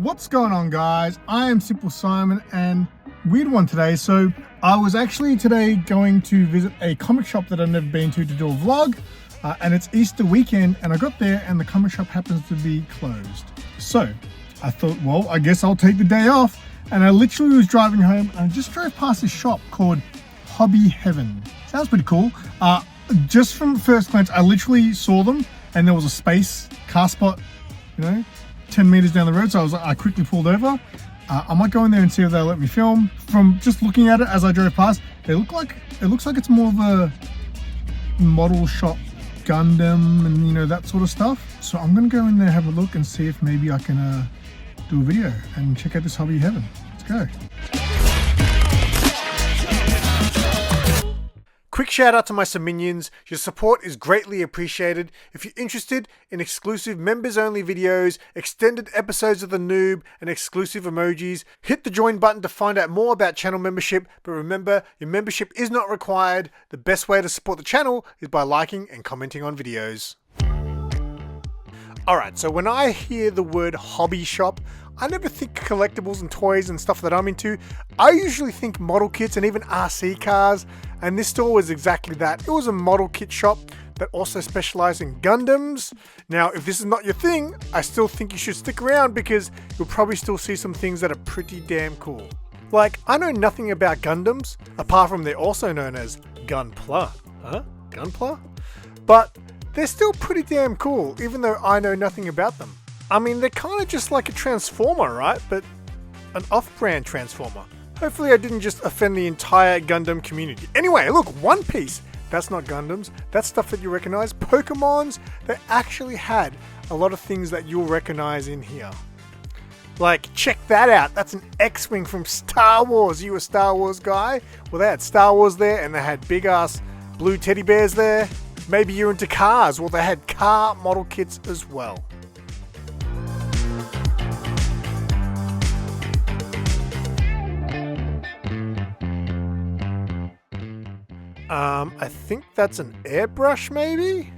What's going on, guys? I am SimpleSimon, and weird one today. So I was actually today going to visit a comic shop that I've never been to do a vlog, and it's Easter weekend, and I got there and the comic shop happens to be closed. So I thought, well, I guess I'll take the day off, and I literally was driving home and I just drove past this shop called Hobbies Heaven. Sounds pretty cool. Just from first glance, I literally saw them and there was a space car spot, 10 meters down the road, so I quickly pulled over. I might go in there and see if they'll let me film. From just looking at it as I drove past, it looks like it's more of a model shop Gundam and that sort of stuff. So I'm gonna go in there, have a look, and see if maybe I can do a video and check out this Hobby Heaven. Let's go. Quick shout out to my minions. Your support is greatly appreciated. If you're interested in exclusive members only videos, extended episodes of The Noob, and exclusive emojis, hit the join button to find out more about channel membership. But remember, your membership is not required. The best way to support the channel is by liking and commenting on videos. Alright, so when I hear the word hobby shop, I never think collectibles and toys and stuff that I'm into. I usually think model kits and even RC cars, and this store was exactly that. It was a model kit shop that also specialized in Gundams. Now, if this is not your thing, I still think you should stick around because you'll probably still see some things that are pretty damn cool. Like, I know nothing about Gundams, apart from they're also known as Gunpla. Huh? Gunpla? But they're still pretty damn cool, even though I know nothing about them. I mean, they're kind of just like a Transformer, right? But an off-brand Transformer. Hopefully I didn't just offend the entire Gundam community. Anyway, look, One Piece. That's not Gundams. That's stuff that you recognize. Pokemons, they actually had a lot of things that you'll recognize in here. Like, check that out. That's an X-Wing from Star Wars. You a Star Wars guy? Well, they had Star Wars there, and they had big-ass blue teddy bears there. Maybe you're into cars. Well, they had car model kits as well. I think that's an airbrush, maybe?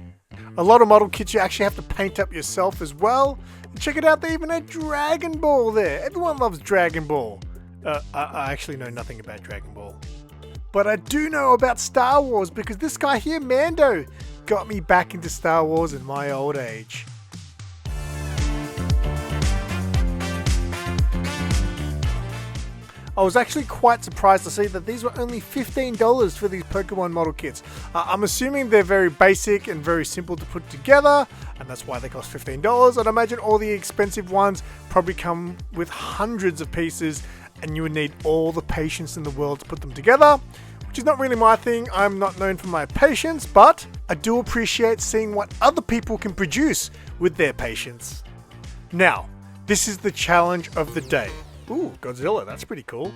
A lot of model kits you actually have to paint up yourself as well. And check it out, they even had Dragon Ball there. Everyone loves Dragon Ball. I actually know nothing about Dragon Ball. But I do know about Star Wars because this guy here, Mando, got me back into Star Wars in my old age. I was actually quite surprised to see that these were only $15 for these Pokemon model kits. I'm assuming they're very basic and very simple to put together, and that's why they cost $15. I'd imagine all the expensive ones probably come with hundreds of pieces, and you would need all the patience in the world to put them together, which is not really my thing. I'm not known for my patience, but I do appreciate seeing what other people can produce with their patience. Now, this is the challenge of the day. Ooh, Godzilla, that's pretty cool.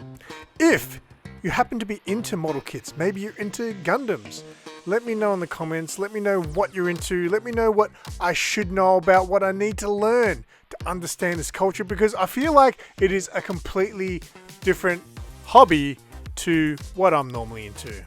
If you happen to be into model kits, maybe you're into Gundams, let me know in the comments, let me know what you're into, let me know what I should know about, what I need to learn to understand this culture, because I feel like it is a completely different hobby to what I'm normally into.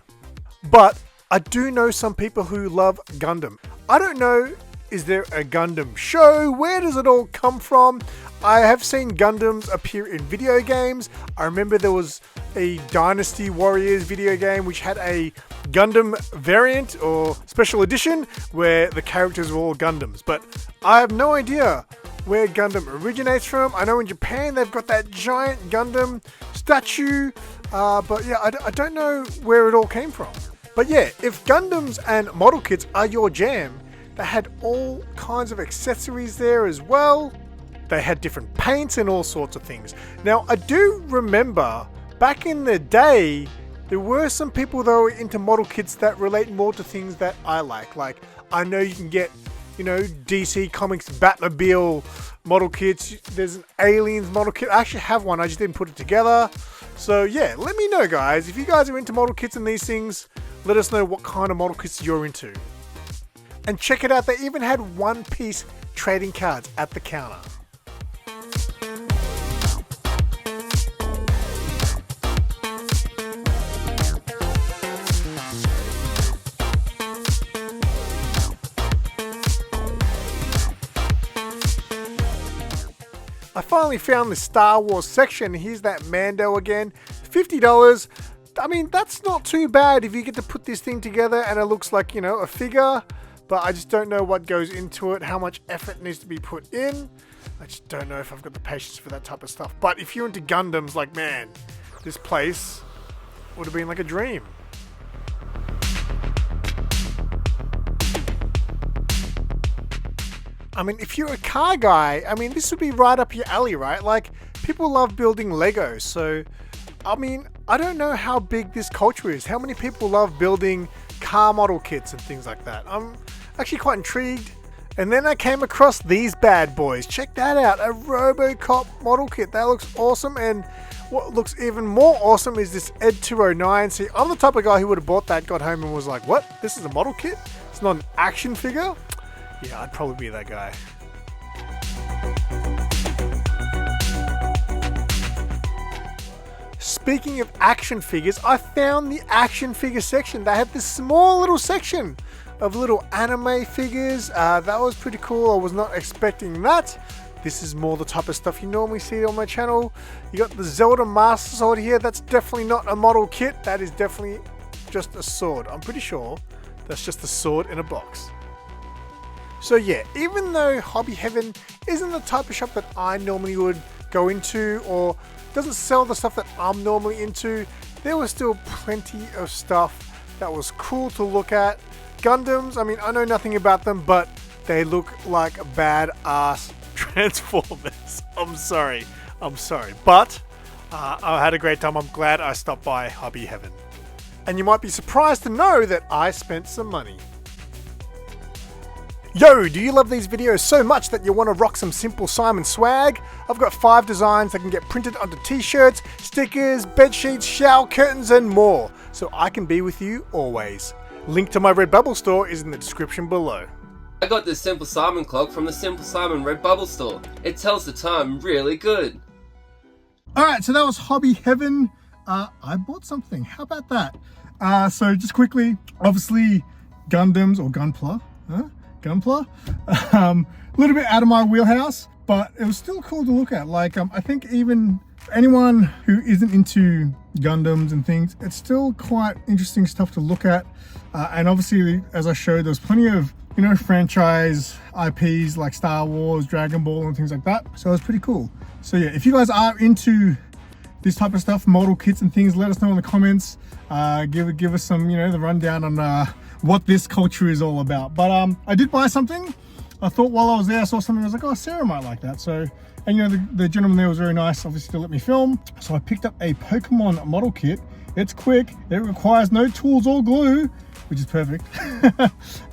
But I do know some people who love Gundam. I don't know, is there a Gundam show? Where does it all come from? I have seen Gundams appear in video games. I remember there was a Dynasty Warriors video game which had a Gundam variant or special edition where the characters were all Gundams. But I have no idea where Gundam originates from. I know in Japan they've got that giant Gundam statue. But yeah, I don't know where it all came from. But yeah, if Gundams and model kits are your jam, they had all kinds of accessories there as well. They had different paints and all sorts of things. Now, I do remember back in the day, there were some people that were into model kits that relate more to things that I like. Like, I know you can get, DC Comics Batmobile model kits. There's an Aliens model kit. I actually have one. I just didn't put it together. So yeah, let me know, guys. If you guys are into model kits and these things, let us know what kind of model kits you're into. And check it out, they even had One Piece trading cards at the counter. I finally found the Star Wars section. Here's that Mando again, $50. I mean, that's not too bad if you get to put this thing together and it looks like, you know, a figure, but I just don't know what goes into it, how much effort needs to be put in. I just don't know if I've got the patience for that type of stuff. But if you're into Gundams, like, man, this place would have been like a dream. I mean, if you're a car guy, I mean, this would be right up your alley, right? Like, people love building Legos, so, I mean, I don't know how big this culture is. How many people love building car model kits and things like that? I'm actually quite intrigued. And then I came across these bad boys. Check that out, a RoboCop model kit. That looks awesome, and what looks even more awesome is this Ed 209. See, I'm the type of guy who would have bought that, got home and was like, what? This is a model kit? It's not an action figure? Yeah, I'd probably be that guy. Speaking of action figures, I found the action figure section. They had this small little section of little anime figures. That was pretty cool. I was not expecting that. This is more the type of stuff you normally see on my channel. You got the Zelda Master Sword here. That's definitely not a model kit. That is definitely just a sword. I'm pretty sure that's just a sword in a box. So yeah, even though Hobby Heaven isn't the type of shop that I normally would go into, or doesn't sell the stuff that I'm normally into, there was still plenty of stuff that was cool to look at. Gundams, I mean, I know nothing about them, but they look like badass Transformers. I'm sorry, but I had a great time. I'm glad I stopped by Hobby Heaven. And you might be surprised to know that I spent some money. Yo, do you love these videos so much that you want to rock some SimpleSimon swag? I've got 5 designs that can get printed onto t-shirts, stickers, bed sheets, shower curtains and more, so I can be with you always. Link to my Redbubble store is in the description below. I got this SimpleSimon clock from the SimpleSimon Redbubble store. It tells the time really good. Alright, so that was Hobby Heaven. I bought something. How about that? So just quickly, obviously Gundams or Gunpla. Gunpla. A little bit out of my wheelhouse, but it was still cool to look at. Like, I think even anyone who isn't into Gundams and things, it's still quite interesting stuff to look at. And obviously, as I showed, there's plenty of, you know, franchise IPs like Star Wars, Dragon Ball and things like that. So it was pretty cool. So yeah, if you guys are into this type of stuff, model kits and things, let us know in the comments. Give us some, you know, the rundown on what this culture is all about. But I did buy something. I thought while I was there, I saw something, I was like, oh, Sarah might like that. So, and you know, the gentleman there was very nice, obviously to let me film. So I picked up a Pokemon model kit. It's quick, it requires no tools or glue, which is perfect.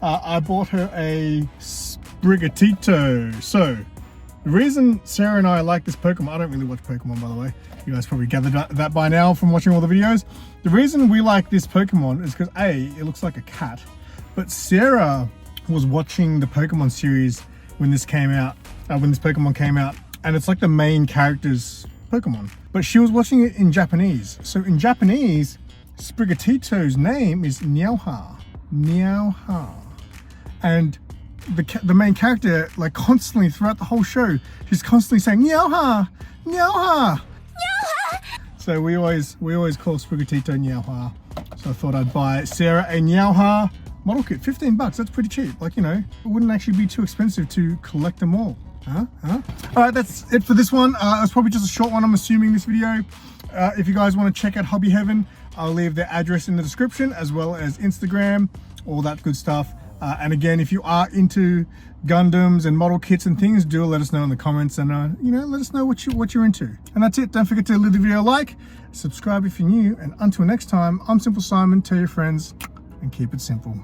I bought her a Sprigatito. So the reason Sarah and I like this Pokemon, I don't really watch Pokemon, by the way. You guys probably gathered that by now from watching all the videos. The reason we like this Pokemon is because A, it looks like a cat, but Sarah was watching the Pokemon series when this came out, when this Pokemon came out, and it's like the main character's Pokemon. But she was watching it in Japanese. So in Japanese, Sprigatito's name is Niauha. Niauha. And the main character, like constantly throughout the whole show, she's constantly saying Niauha, Niauha. So we always call Sprigatito Niauha. So I thought I'd buy Sarah a Niauha model kit. 15 bucks, that's pretty cheap. Like, you know, it wouldn't actually be too expensive to collect them all. All right, that's it for this one. It's probably just a short one, I'm assuming, this video. If you guys want to check out Hobby Heaven, I'll leave their address in the description, as well as Instagram, all that good stuff. And again, if you are into Gundams and model kits and things, do let us know in the comments, and you know, let us know what you're into. And that's it. Don't forget to leave the video a like, subscribe if you're new, and until next time, I'm SimpleSimon. Tell your friends and keep it simple.